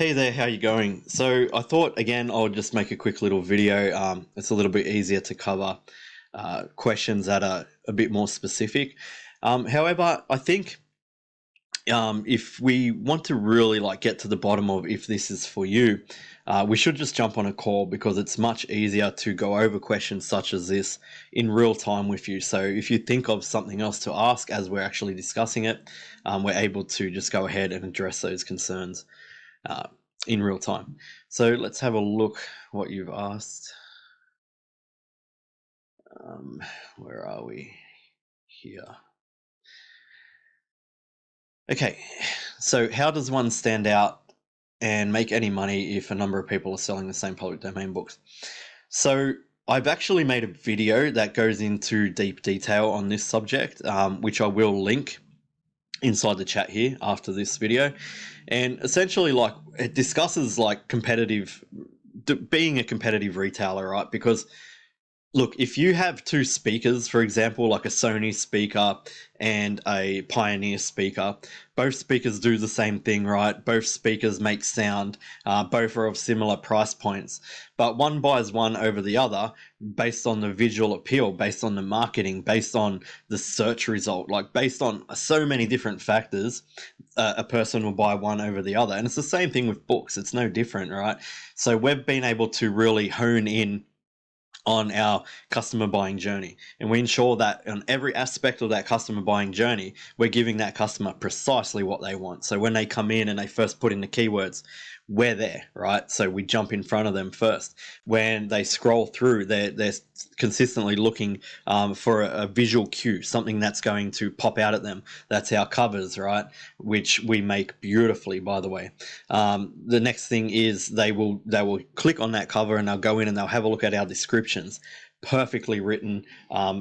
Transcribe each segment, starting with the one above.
Hey there, how you going? So I thought again I'll just make a quick little video. It's a little bit easier to cover questions that are a bit more specific. However, I think if we want to really get to the bottom of if this is for you, we should just jump on a call because it's much easier to go over questions such as this in real time with you. So if you think of something else to ask as we're actually discussing it, we're able to just go ahead and address those concerns uh, in real time. So let's have a look what you've asked. Where are we? Here. Okay, so how does one stand out and make any money if a number of people are selling the same public domain books? So I've actually made a video that goes into deep detail on this subject, which I will link inside the chat here after this video. And essentially, it discusses being a competitive retailer, right? Because look, if you have two speakers, for example, like a Sony speaker and a Pioneer speaker, both speakers do the same thing, right? Both speakers make sound, both are of similar price points, but one buys one over the other based on the visual appeal, based on the marketing, based on the search result, based on so many different factors. A person will buy one over the other. And it's the same thing with books. It's no different, right? So we've been able to really hone in on our customer buying journey, and we ensure that on every aspect of that customer buying journey we're giving that customer precisely what they want. So when they come in and they first put in the keywords, we're there, right? So we jump in front of them first. When they scroll through, they're consistently looking for a visual cue, something that's going to pop out at them. That's our covers, right? Which we make beautifully, by the way. The next thing is they will click on that cover and they'll go in and they'll have a look at our descriptions, perfectly written,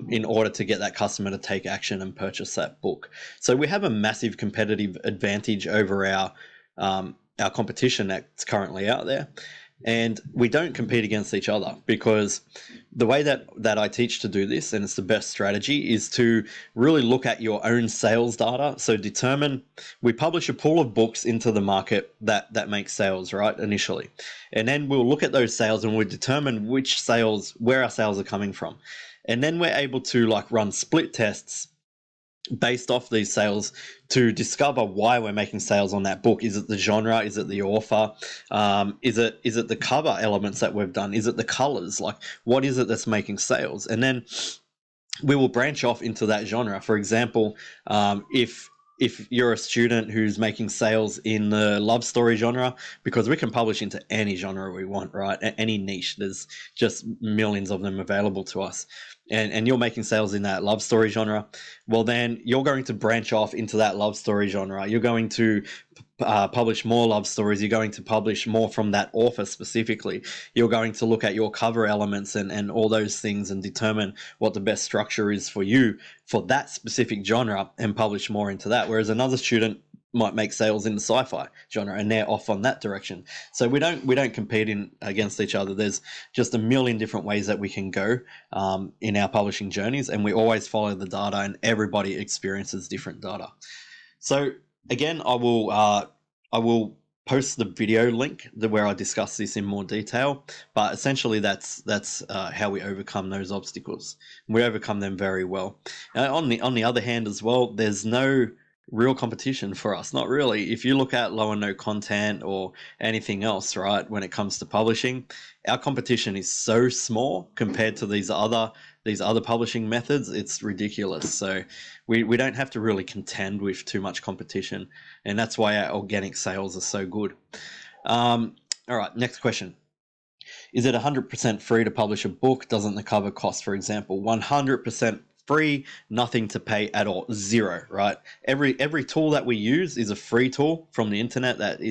in order to get that customer to take action and purchase that book. So we have a massive competitive advantage over our competition that's currently out there. And we don't compete against each other, because the way that I teach to do this, and it's the best strategy, is to really look at your own sales data. So we publish a pool of books into the market that makes sales, right, initially. And then we'll look at those sales and we'll determine where our sales are coming from. And then we're able to run split tests based off these sales to discover why we're making sales on that book. Is it the genre? Is it the author? Is it the cover elements that we've done? Is it the colors? What is it that's making sales? And then we will branch off into that genre. For example, if you're a student who's making sales in the love story genre, because we can publish into any genre we want, right? Any niche. There's just millions of them available to us. And you're making sales in that love story genre, well, then you're going to branch off into that love story genre. You're going to publish more love stories. You're going to publish more from that author specifically. You're going to look at your cover elements and all those things and determine what the best structure is for you for that specific genre and publish more into that. Whereas another student might make sales in the sci-fi genre and they're off on that direction. So we don't compete against each other. There's just a million different ways that we can go in our publishing journeys, and we always follow the data, and everybody experiences different data. So again, I will post the video link where I discuss this in more detail, but essentially that's how we overcome those obstacles. We overcome them very well. On the other hand as well, there's no real competition for us. Not really. If you look at low and no content or anything else, right, when it comes to publishing, our competition is so small compared to these other publishing methods. It's ridiculous. So we don't have to really contend with too much competition, and that's why our organic sales are so good. All right, next question. Is it 100% free to publish a book? Doesn't the cover cost, for example? 100% free, nothing to pay at all, zero, right? Every tool that we use is a free tool from the internet that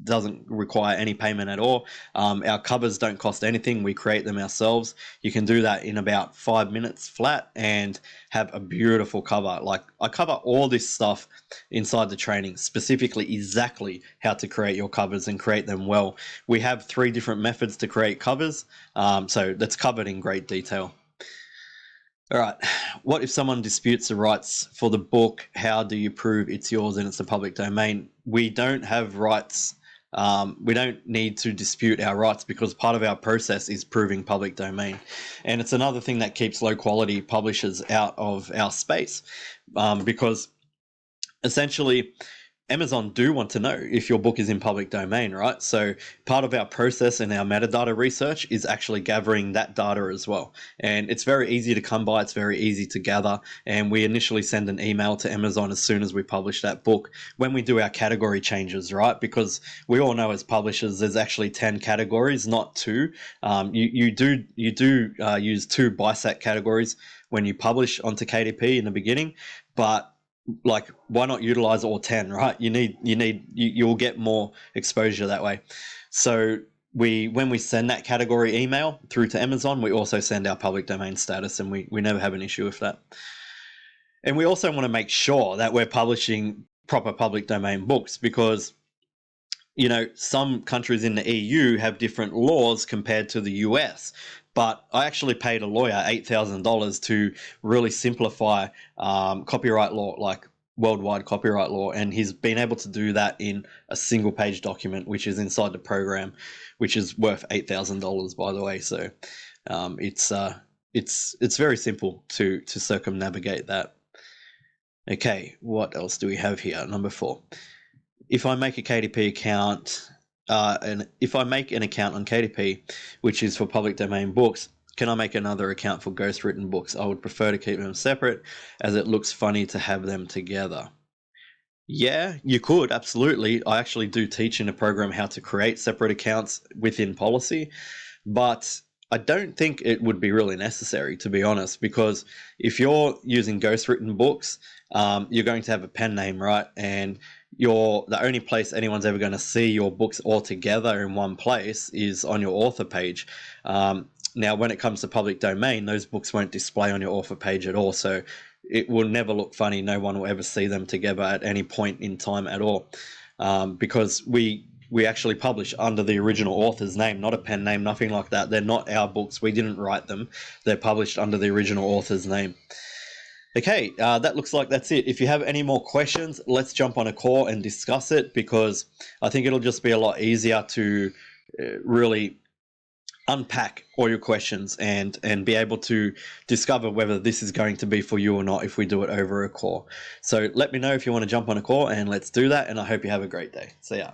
doesn't require any payment at all. Our covers don't cost anything. We create them ourselves. You can do that in about 5 minutes flat and have a beautiful cover. I cover all this stuff inside the training, specifically exactly how to create your covers and create them well. We have 3 different methods to create covers, so that's covered in great detail. All right. What if someone disputes the rights for the book? How do you prove it's yours and it's a public domain? We don't have rights We don't need to dispute our rights because part of our process is proving public domain. And it's another thing that keeps low quality publishers out of our space, because essentially Amazon do want to know if your book is in public domain, right? So part of our process and our metadata research is actually gathering that data as well. And it's very easy to come by, it's very easy to gather. And we initially send an email to Amazon as soon as we publish that book when we do our category changes, right? Because we all know as publishers, there's actually 10 categories, not two. You do use two BISAC categories when you publish onto KDP in the beginning, but like, why not utilize all 10, right? You'll get more exposure that way. So when we send that category email through to Amazon, we also send our public domain status, and we never have an issue with that. And we also want to make sure that we're publishing proper public domain books, because some countries in the EU have different laws compared to the US. But I actually paid a lawyer $8,000 to really simplify copyright law, like worldwide copyright law, and he's been able to do that in a single page document, which is inside the program, which is worth $8,000, by the way. So it's very simple to circumnavigate that. Okay, what else do we have here? Number 4. If I make a KDP account, and if I make an account on KDP, which is for public domain books, can I make another account for ghostwritten books? I would prefer to keep them separate, as it looks funny to have them together. Yeah, you could, absolutely. I actually do teach in a program how to create separate accounts within policy, but I don't think it would be really necessary, to be honest, because if you're using ghostwritten books, you're going to have a pen name, right? And the only place anyone's ever going to see your books all together in one place is on your author page. Now, when it comes to public domain, those books won't display on your author page at all, so it will never look funny. No one will ever see them together at any point in time at all, because we actually publish under the original author's name, not a pen name, nothing like that. They're not our books. We didn't write them. They're published under the original author's name. Okay, that looks like that's it. If you have any more questions, let's jump on a call and discuss it, because I think it'll just be a lot easier to really unpack all your questions and be able to discover whether this is going to be for you or not if we do it over a call. So let me know if you want to jump on a call, and let's do that. And I hope you have a great day. See ya.